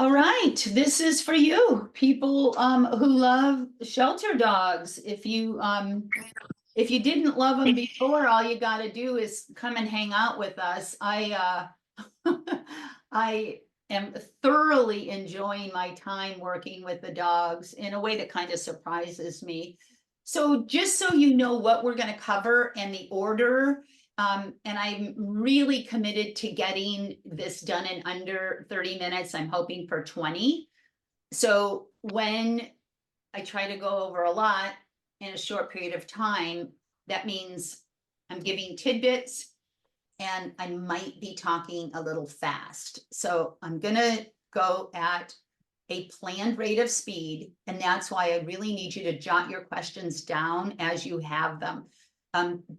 All right, this is for you, people who love shelter dogs. If you didn't love them before, all you got to do is come and hang out with us. I am thoroughly enjoying my time working with the dogs in a way that kind of surprises me. So just so you know what we're going to cover and the order, and I'm really committed to getting this done in under 30 minutes. I'm hoping for 20. So when I try to go over a lot in a short period of time, that means I'm giving tidbits and I might be talking a little fast. So I'm gonna go at a planned rate of speed, and that's why I really need you to jot your questions down as you have them.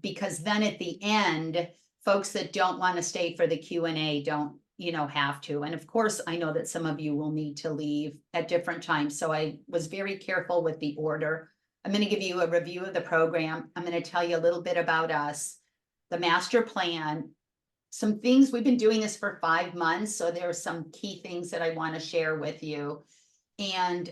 Because then at the end, folks that don't want to stay for the Q&A don't, have to. And of course, I know that some of you will need to leave at different times. So I was very careful with the order. I'm going to give you a review of the program. I'm going to tell you a little bit about us, the master plan, some things. We've been doing this for 5 months, so there are some key things that I want to share with you, and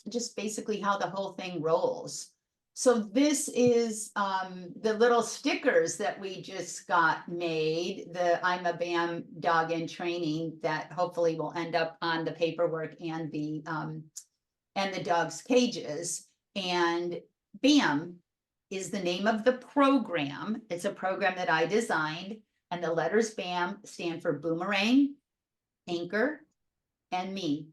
just basically how the whole thing rolls. So this is the little stickers that we just got made, the I'm a BAM dog in training, that hopefully will end up on the paperwork and the dog's cages. And BAM is the name of the program. It's a program that I designed, and the letters BAM stand for boomerang, anchor, and me.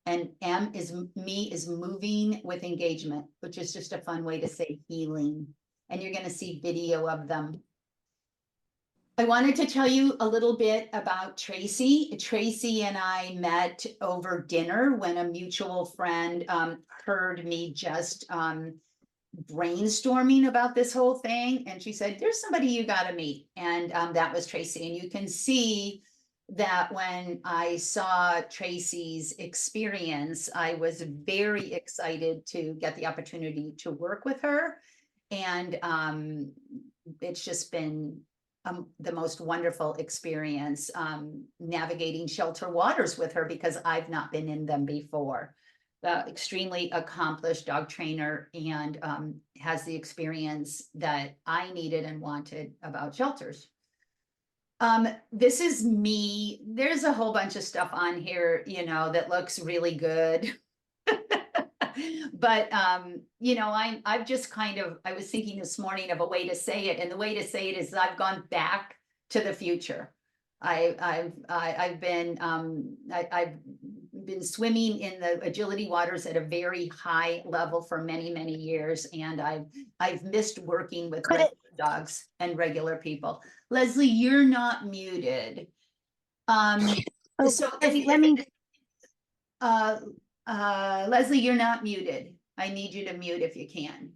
And M is me is moving with engagement, which is just a fun way to say healing. And you're going to see video of them. I wanted to tell you a little bit about Tracy. Tracy and I met over dinner when a mutual friend heard me just brainstorming about this whole thing. And she said, there's somebody you got to meet. And that was Tracy. And you can see that when I saw Tracy's experience, I was very excited to get the opportunity to work with her. And it's just been the most wonderful experience navigating shelter waters with her, because I've not been in them before. Extremely accomplished dog trainer, and has the experience that I needed and wanted about shelters. This is me. There's a whole bunch of stuff on here, that looks really good. But I've just I was thinking this morning of a way to say it, and the way to say it is I've gone back to the future. I've been swimming in the agility waters at a very high level for many, many years, and I've missed working with regular dogs and regular people. Leslie, you're not muted. So let me. Leslie, you're not muted. I need you to mute if you can.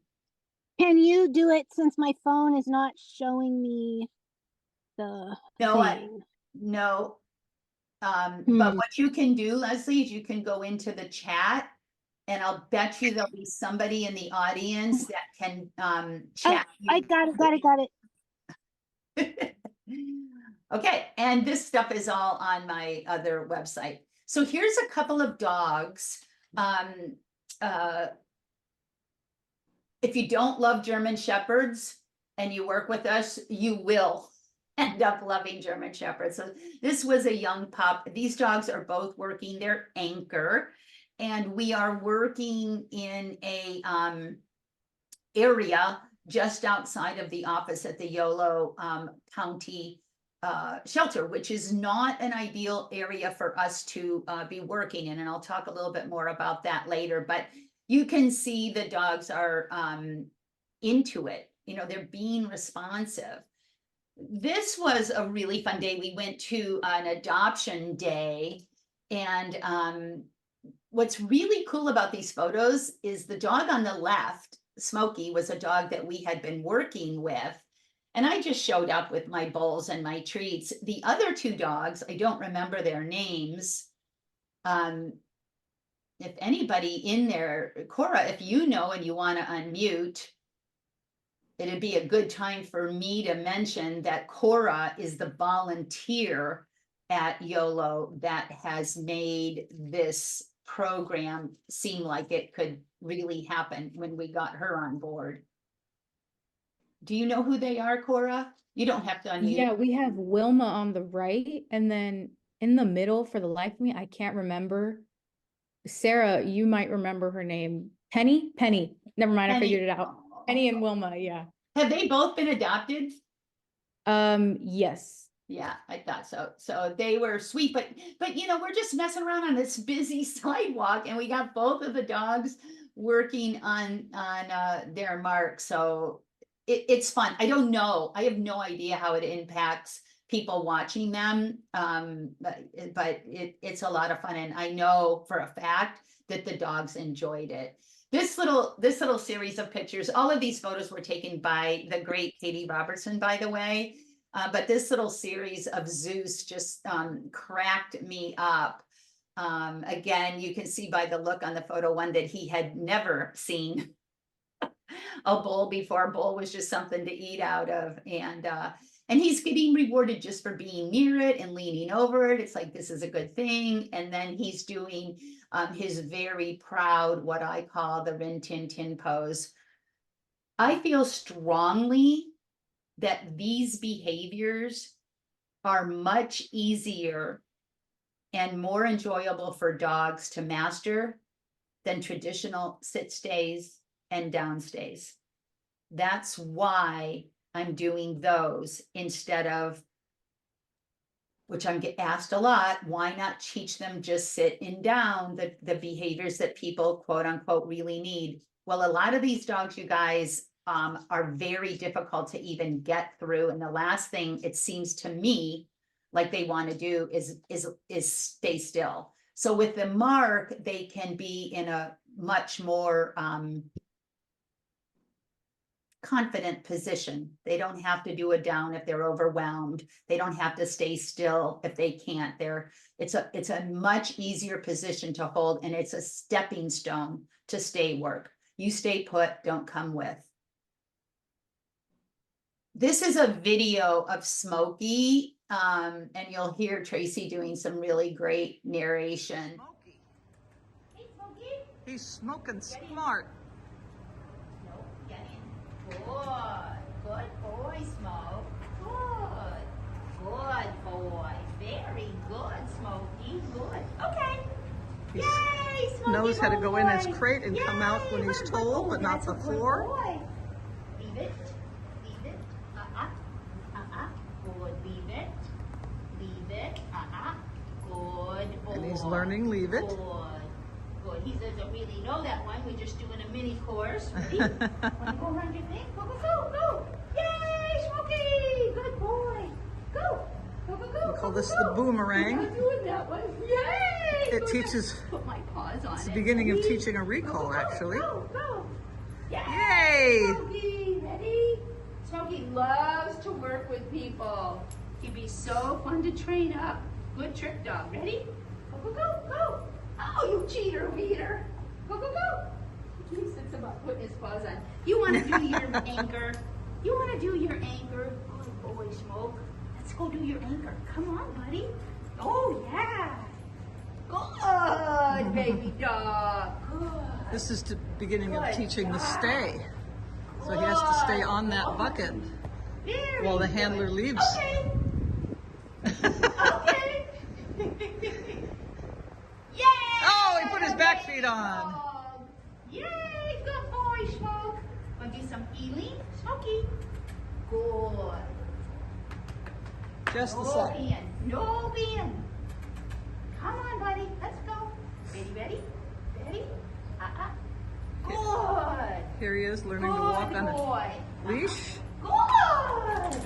Can you do it, since my phone is not showing me the thing? No. But what you can do, Leslie, is you can go into the chat, and I'll bet you there'll be somebody in the audience that can chat. Oh, I got it. Okay, and this stuff is all on my other website. So here's a couple of dogs. If you don't love German Shepherds and you work with us, you will end up loving German Shepherds. So this was a young pup. These dogs are both working their anchor, and we are working in a area just outside of the office at the Yolo County shelter, which is not an ideal area for us to be working in. And I'll talk a little bit more about that later, but you can see the dogs are into it. They're being responsive. This was a really fun day. We went to an adoption day, and what's really cool about these photos is the dog on the left, Smokey, was a dog that we had been working with, and I just showed up with my bowls and my treats. The other two dogs, I don't remember their names. If anybody in there, Cora, if you know and you want to unmute, it'd be a good time for me to mention that Cora is the volunteer at YOLO that has made this program seem like it could really happen when we got her on board. Do you know who they are, Cora? You don't have to unmute. Yeah, we have Wilma on the right, and then in the middle, for the life of me, I can't remember. Sarah, you might remember her name. Penny? Penny. Never mind, I figured it out. Penny and Wilma, yeah. Have they both been adopted? Yes. Yeah, I thought so. So they were sweet, but you know, we're just messing around on this busy sidewalk and we got both of the dogs working on their mark. So it's fun. I don't know. I have no idea how it impacts people watching them. But it's a lot of fun. And I know for a fact that the dogs enjoyed it. This little series of pictures, all of these photos were taken by the great Katie Robertson, by the way. But this little series of Zeus just cracked me up. Again, you can see by the look on the photo one that he had never seen a bull before. Bull was just something to eat out of. And he's getting rewarded just for being near it and leaning over it. It's like, this is a good thing. And then he's doing his very proud, what I call the Rin Tin Tin pose. I feel strongly that these behaviors are much easier and more enjoyable for dogs to master than traditional sit stays and down stays. That's why I'm doing those instead of, which I'm get asked a lot, why not teach them just sit and down, the behaviors that people quote unquote really need? Well, a lot of these dogs, you guys, are very difficult to even get through. And the last thing it seems to me like they want to do is stay still. So with the mark, they can be in a much more confident position. They don't have to do a down if they're overwhelmed. They don't have to stay still if they can't. It's a much easier position to hold, and it's a stepping stone to stay work. You stay put, don't come with. This is a video of Smokey, and you'll hear Tracy doing some really great narration. Smokey. Hey, Smokey. He's smoking smart. No, get in. Good boy, Smoke. Good boy. Very good, Smokey. Good. Okay. He Yay, Smokey, knows how to go in his boy. crate and come out when he's Yay, told, but not that's a the good floor. boy. Leave it. Leave it. Good. Leave it. Leave it. Good boy. And he's learning, leave it. Good. Good. He doesn't really know that one. We're just doing a mini course. Ready? Want to go around your thing? Go, go, go, go. Yay, Smokey. Good boy. Go. Go, go, go. We call go, this go, the go. boomerang. We're not doing that one. Yay. It Go, teaches, go. Put my paws on it's it. the beginning of Ready? teaching a recall, Go, go, actually. Go, go. Yay. Yay! Smokey, ready? Smokey loves to work with people. He'd be so fun to train up. Good trick dog. Ready? Go, go, go, go. Oh, you cheater beater. Go, go, go. He sits about putting his paws on. You want to do your anchor? You want to do your anchor? Good boy, Smoke. Let's go do your anchor. Come on, buddy. Oh, yeah. Good, baby dog. Good. This is the beginning of Good teaching the job. stay. So he has to stay on that bucket Very while the good. handler leaves. Okay. Okay. Yay! Oh, he put his back feet on. Yay! Good boy, Smoke. Want to do some healing, Smokey? Good. Just a No sec. being. No being. Come on, buddy. Let's go. Ready? Ready? Good. Here he is learning Good to walk on a boy. leash. Good.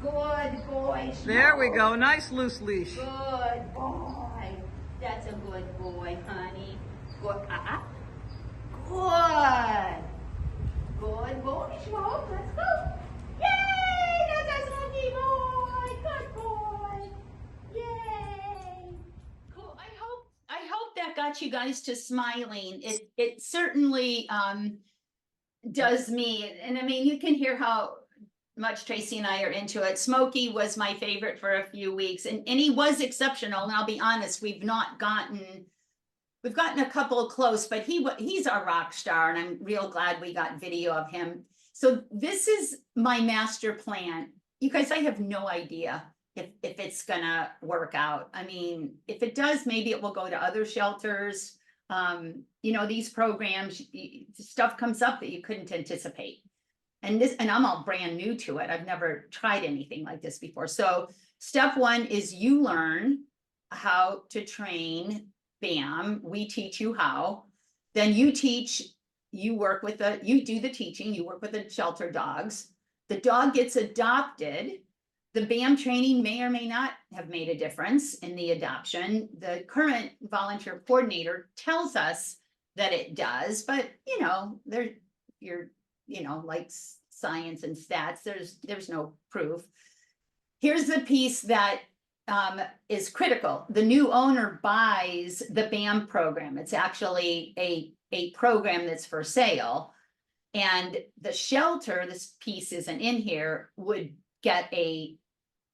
Good boy. There we Smoke. go. Nice loose leash. Good boy. That's a good boy, honey. Good. Good. Good boy, Smoke. Let's go. Yay! That's a smoky boy. Good boy. Yay. Cool. I hope that got you guys to smiling. It certainly does me. And I mean, you can hear how much Tracy and I are into it. Smokey was my favorite for a few weeks, and he was exceptional. And I'll be honest, we've gotten a couple close, but he's our rock star, and I'm real glad we got video of him. So this is my master plan. You guys, I have no idea if it's gonna work out. I mean, if it does, maybe it will go to other shelters. You know, these programs, stuff comes up that you couldn't anticipate. And I'm all brand new to it. I've never tried anything like this before. So step one is you learn how to train BAM. We teach you how. Then you work with you do the teaching, you work with the shelter dogs. The dog gets adopted. The BAM training may or may not have made a difference in the adoption. The current volunteer coordinator tells us that it does, but you know, like science and stats, there's no proof. Here's the piece that is critical. The new owner buys the BAM program. It's actually a program that's for sale. And the shelter, this piece isn't in here, would get a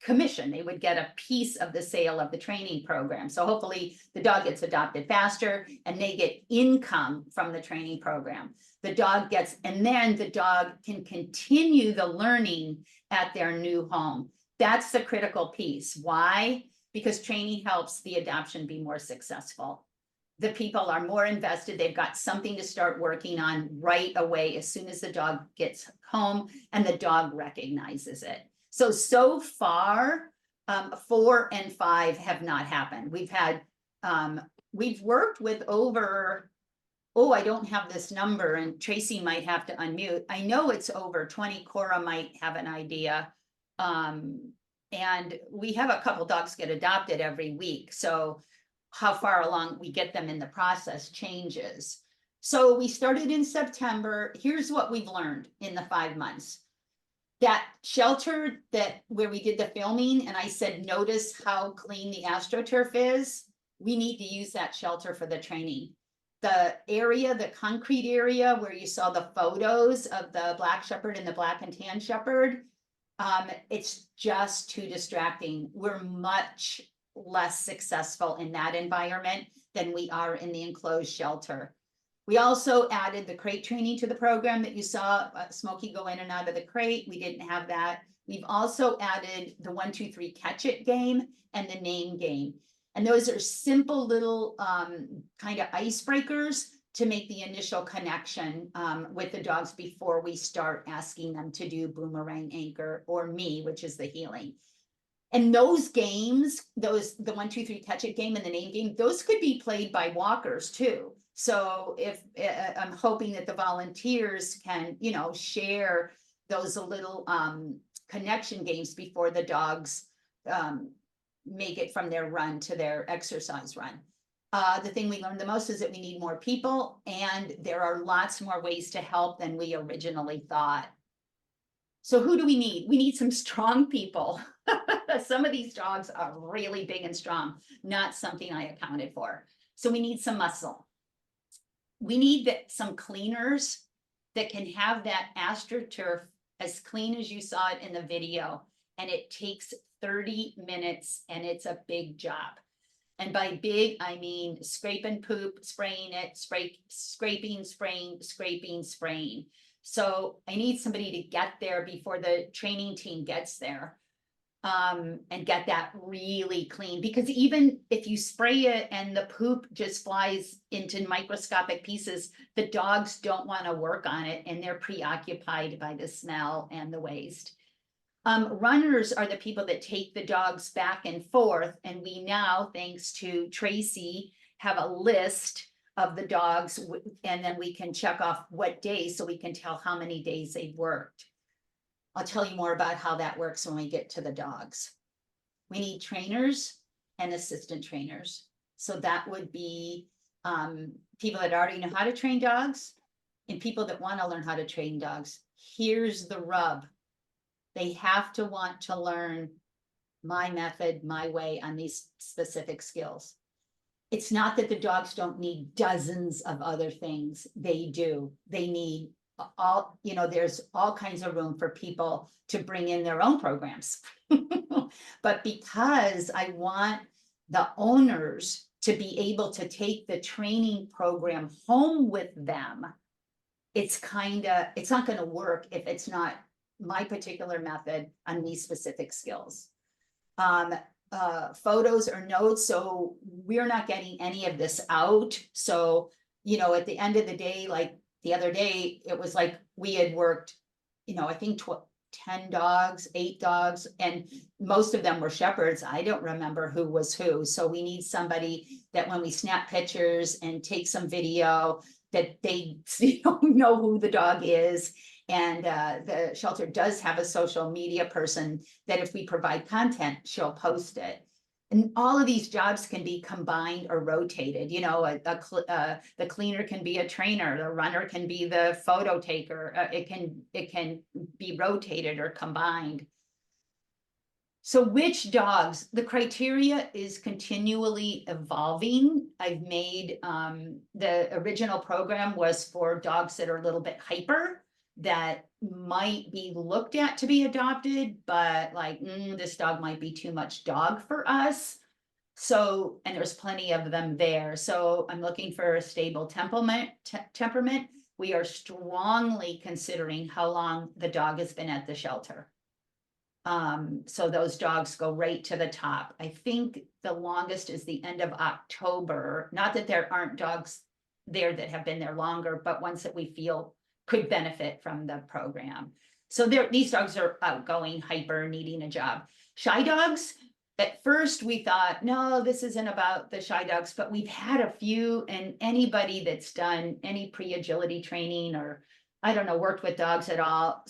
commission. They would get a piece of the sale of the training program. So hopefully the dog gets adopted faster and they get income from the training program. The dog gets, and then the dog can continue the learning at their new home. That's the critical piece. Why? Because training helps the adoption be more successful. The people are more invested. They've got something to start working on right away as soon as the dog gets home and the dog recognizes it. So far, 4 and 5 have not happened. We've worked with over, I don't have this number, and Tracy might have to unmute. I know it's over 20. Cora might have an idea. And we have a couple dogs get adopted every week. So how far along we get them in the process changes. So we started in September. Here's what we've learned in the 5 months. That shelter where we did the filming, and I said, notice how clean the AstroTurf is. We need to use that shelter for the training. The area, the concrete area where you saw the photos of the Black Shepherd and the Black and Tan Shepherd, it's just too distracting. We're much less successful in that environment than we are in the enclosed shelter. We also added the crate training to the program that you saw Smokey go in and out of the crate. We didn't have that. We've also added the 1, 2, 3 catch it game and the name game. And those are simple little kind of icebreakers to make the initial connection with the dogs before we start asking them to do boomerang anchor or me, which is the healing. And those games, the 1, 2, 3 catch it game and the name game, those could be played by walkers too. So if I'm hoping that the volunteers can, share those little connection games before the dogs make it from their run to their exercise run. The thing we learned the most is that we need more people, and there are lots more ways to help than we originally thought. So who do we need? We need some strong people. Some of these dogs are really big and strong, not something I accounted for. So we need some muscle. We need some cleaners that can have that AstroTurf as clean as you saw it in the video. And it takes 30 minutes and it's a big job. And by big, I mean scraping poop, spraying it, scraping, spraying, scraping, spraying. So I need somebody to get there before the training team gets there. And get that really clean, because even if you spray it and the poop just flies into microscopic pieces, the dogs don't want to work on it and they're preoccupied by the smell and the waste. Runners are the people that take the dogs back and forth, and we now, thanks to Tracy, have a list of the dogs, and then we can check off what days so we can tell how many days they've worked. I'll tell you more about how that works when we get to the dogs. We need trainers and assistant trainers. So that would be people that already know how to train dogs and people that want to learn how to train dogs. Here's the rub. They have to want to learn my method, my way on these specific skills. It's not that the dogs don't need dozens of other things. They do. They need all, you know, there's all kinds of room for people to bring in their own programs. But because I want the owners to be able to take the training program home with them, it's not gonna work if it's not my particular method on these specific skills. Photos or notes, so we're not getting any of this out. So, you know, at the end of the day, like the other day, it was like we had worked, you know, I think 10 dogs, 8 dogs, and most of them were shepherds. I don't remember who was who. So we need somebody that when we snap pictures and take some video, that they know who the dog is. And the shelter does have a social media person that if we provide content, she'll post it. And all of these jobs can be combined or rotated, you know, the cleaner can be a trainer, the runner can be the photo taker. It can be rotated or combined. So which dogs, the criteria is continually evolving. I've made, the original program was for dogs that are a little bit hyper, that might be looked at to be adopted, but like, this dog might be too much dog for us. So, and there's plenty of them there. So I'm looking for a stable temperament. We are strongly considering how long the dog has been at the shelter. So those dogs go right to the top. I think the longest is the end of October. Not that there aren't dogs there that have been there longer, but ones that we feel could benefit from the program. So these dogs are outgoing, hyper, needing a job. Shy dogs, at first we thought, no, this isn't about the shy dogs, but we've had a few, and anybody that's done any pre-agility training or, I don't know, worked with dogs at all,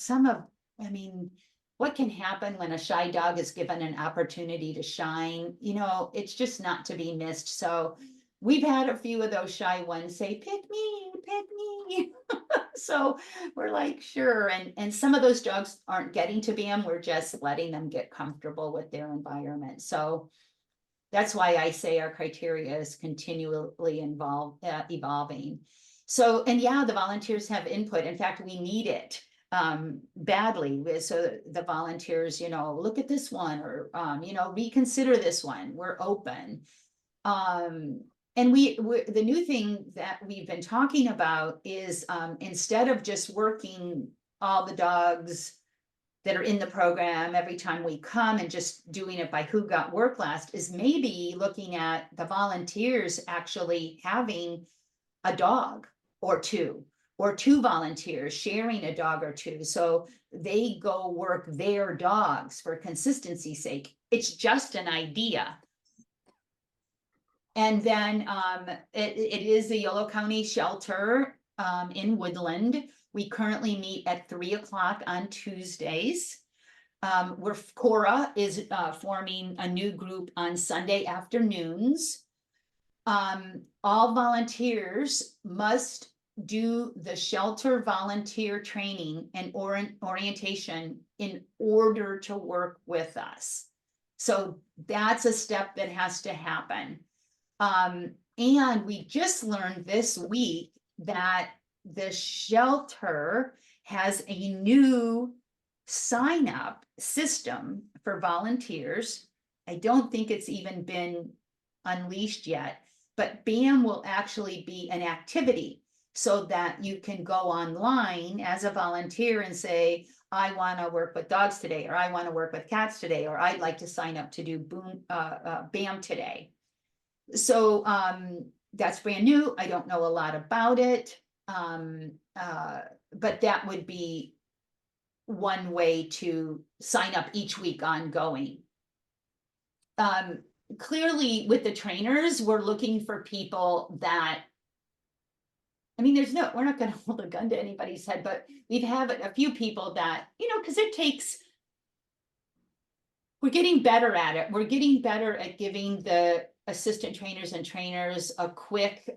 what can happen when a shy dog is given an opportunity to shine? You know, it's just not to be missed. So we've had a few of those shy ones say, pick me. So we're like, sure. And some of those dogs aren't getting to BAM. We're just letting them get comfortable with their environment. So that's why I say our criteria is continually evolving. So, and yeah, the volunteers have input. In fact, we need it badly. So the volunteers, you know, look at this one, or you know, reconsider this one. We're open. And the new thing that we've been talking about is instead of just working all the dogs that are in the program every time we come and just doing it by who got work last, is maybe looking at the volunteers actually having a dog or two volunteers sharing a dog or two. So they go work their dogs for consistency's sake. It's just an idea. And then it is the Yolo County Shelter in Woodland. We currently meet at 3 o'clock on Tuesdays. Where Cora is forming a new group on Sunday afternoons. All volunteers must do the shelter volunteer training and orientation in order to work with us. So that's a step that has to happen. And we just learned this week that the shelter has a new sign up system for volunteers. I don't think it's even been unleashed yet, but BAM will actually be an activity so that you can go online as a volunteer and say, I want to work with dogs today, or I want to work with cats today, or I'd like to sign up to do BAM today. So that's brand new. I don't know a lot about it, but that would be one way to sign up each week ongoing. Clearly with the trainers, we're looking for people that, I mean, we're not going to hold a gun to anybody's head, but we've had a few people that, you know, because we're getting better at it. We're getting better at giving the assistant trainers and trainers a quick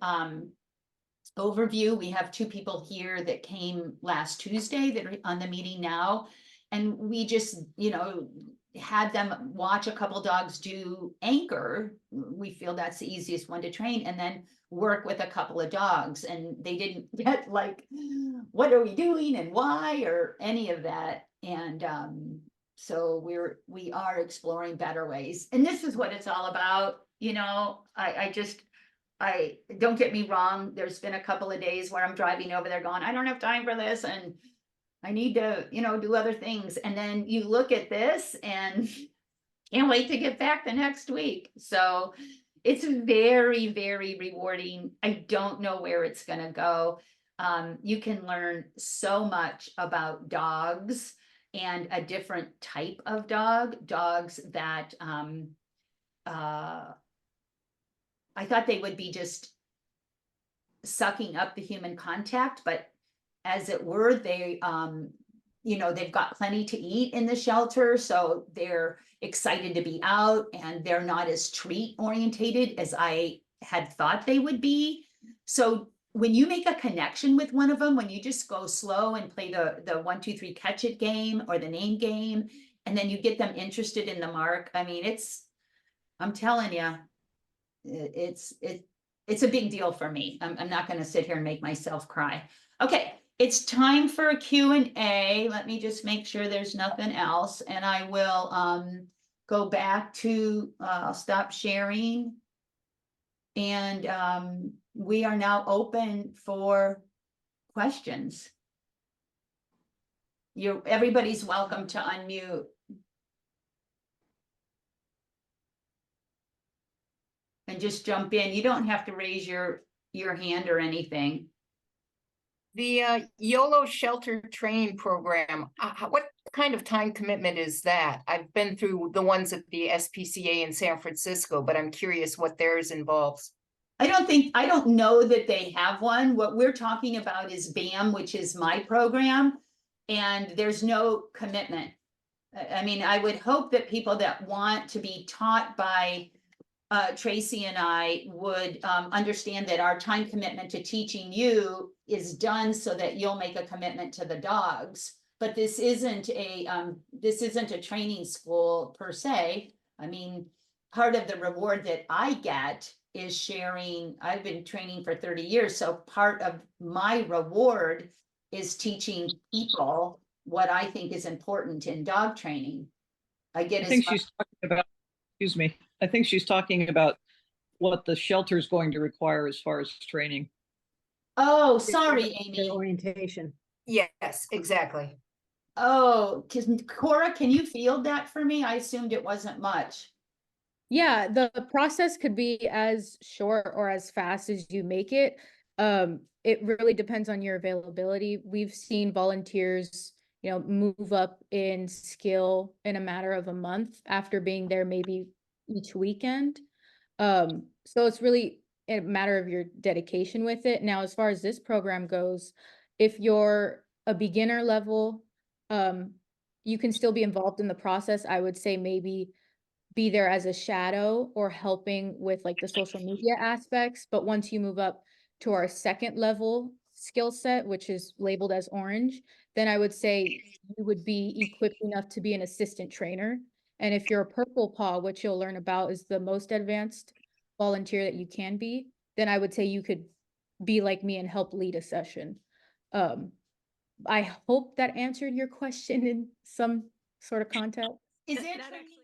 overview. We have 2 people here that came last Tuesday that are on the meeting now. And we just, you know, had them watch a couple dogs do anchor. We feel that's the easiest one to train, and then work with a couple of dogs, and they didn't get like, what are we doing and why, or any of that. And so we are exploring better ways, and this is what it's all about. I don't get me wrong, there's been a couple of days where I'm driving over there going, I don't have time for this, and I need to, do other things. And then you look at this and can't wait to get back the next week. So it's very, very rewarding. I don't know where it's going to go. You can learn so much about dogs and a different type of dogs that I thought they would be just sucking up the human contact, but as it were, they, they've got plenty to eat in the shelter, so they're excited to be out, and they're not as treat orientated as I had thought they would be. So when you make a connection with one of them, when you just go slow and play the 1, 2, 3 catch it game or the name game, and then you get them interested in the mark, I mean, I'm telling you, it's a big deal for me. I'm not going to sit here and make myself cry. Okay, it's time for a Q&A. Let me just make sure there's nothing else, and I will go back to I'll stop sharing, and we are now open for questions. Everybody's welcome to unmute. And just jump in. You don't have to raise your hand or anything. The YOLO shelter training program, what kind of time commitment is that? I've been through the ones at the SPCA in San Francisco, but I'm curious what theirs involves. I don't know that they have one. What we're talking about is BAM, which is my program, and there's no commitment. I mean, I would hope that people that want to be taught by Tracy and I would understand that our time commitment to teaching you is done so that you'll make a commitment to the dogs. But this isn't a training school per se. I mean, part of the reward that I get is sharing. I've been training for 30 years, so part of my reward is teaching people what I think is important in dog training. I think she's talking about, excuse me, I think she's talking about what the shelter is going to require as far as training. Oh, sorry, Amy. Their orientation. Yes, exactly. Oh, Cora, can you field that for me? I assumed it wasn't much. Yeah, the process could be as short or as fast as you make it. It really depends on your availability. We've seen volunteers, move up in skill in a matter of a month after being there maybe each weekend. So it's really a matter of your dedication with it. Now, as far as this program goes, if you're a beginner level, you can still be involved in the process. I would say maybe be there as a shadow or helping with like the social media aspects. But once you move up to our second level skill set, which is labeled as orange, then I would say you would be equipped enough to be an assistant trainer. And if you're a purple paw, which you'll learn about is the most advanced volunteer that you can be, then I would say you could be like me and help lead a session. I hope that answered your question in some sort of context. Is it That training